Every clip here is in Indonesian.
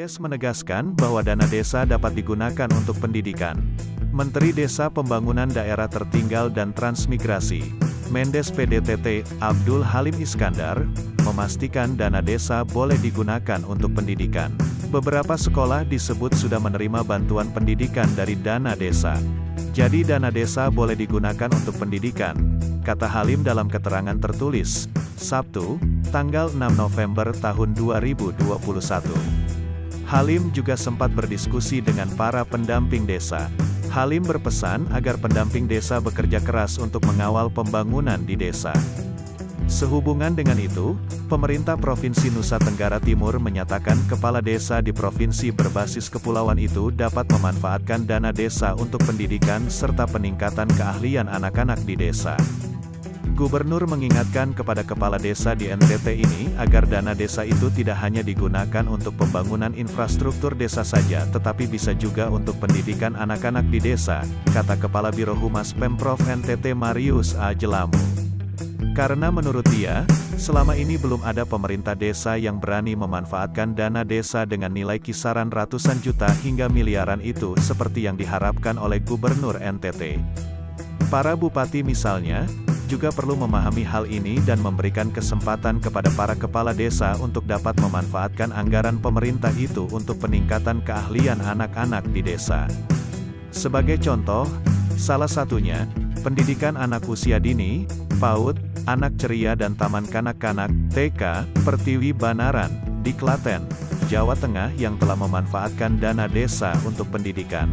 Mendes menegaskan bahwa dana desa dapat digunakan untuk pendidikan. Menteri Desa Pembangunan Daerah Tertinggal dan Transmigrasi, Mendes PDTT, Abdul Halim Iskandar, memastikan dana desa boleh digunakan untuk pendidikan. Beberapa sekolah disebut sudah menerima bantuan pendidikan dari dana desa. Jadi dana desa boleh digunakan untuk pendidikan, kata Halim dalam keterangan tertulis, Sabtu, tanggal 6 November tahun 2021. Halim juga sempat berdiskusi dengan para pendamping desa. Halim berpesan agar pendamping desa bekerja keras untuk mengawal pembangunan di desa. Sehubungan dengan itu, pemerintah Provinsi Nusa Tenggara Timur menyatakan kepala desa di provinsi berbasis kepulauan itu dapat memanfaatkan dana desa untuk pendidikan serta peningkatan keahlian anak-anak di desa. Gubernur mengingatkan kepada kepala desa di NTT ini agar dana desa itu tidak hanya digunakan untuk pembangunan infrastruktur desa saja tetapi bisa juga untuk pendidikan anak-anak di desa, kata Kepala Biro Humas Pemprov NTT Marius A. Jelamu. Karena menurut dia, selama ini belum ada pemerintah desa yang berani memanfaatkan dana desa dengan nilai kisaran ratusan juta hingga miliaran itu seperti yang diharapkan oleh Gubernur NTT. Para bupati misalnya, juga perlu memahami hal ini dan memberikan kesempatan kepada para kepala desa untuk dapat memanfaatkan anggaran pemerintah itu untuk peningkatan keahlian anak-anak di desa. Sebagai contoh, salah satunya, pendidikan anak usia dini, PAUD, anak ceria dan taman kanak-kanak, TK, Pertiwi Banaran, di Klaten, Jawa Tengah yang telah memanfaatkan dana desa untuk pendidikan.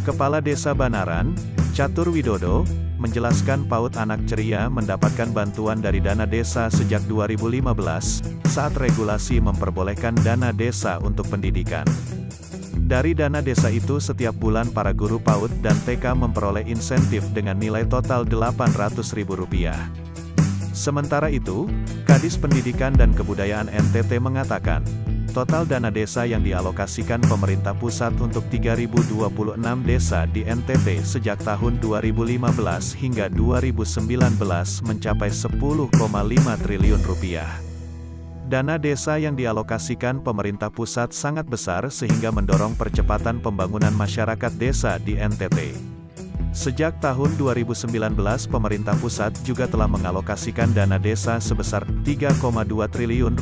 Kepala Desa Banaran, Catur Widodo, menjelaskan PAUD anak ceria mendapatkan bantuan dari dana desa sejak 2015, saat regulasi memperbolehkan dana desa untuk pendidikan. Dari dana desa itu setiap bulan para guru PAUD dan TK memperoleh insentif dengan nilai total Rp800.000. Sementara itu, Kadis Pendidikan dan Kebudayaan NTT mengatakan, total dana desa yang dialokasikan pemerintah pusat untuk 3.026 desa di NTT sejak tahun 2015 hingga 2019 mencapai Rp10,5 triliun. Dana desa yang dialokasikan pemerintah pusat sangat besar sehingga mendorong percepatan pembangunan masyarakat desa di NTT. Sejak tahun 2019 pemerintah pusat juga telah mengalokasikan dana desa sebesar Rp3,2 triliun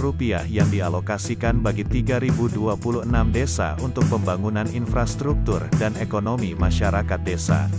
yang dialokasikan bagi 3.026 desa untuk pembangunan infrastruktur dan ekonomi masyarakat desa.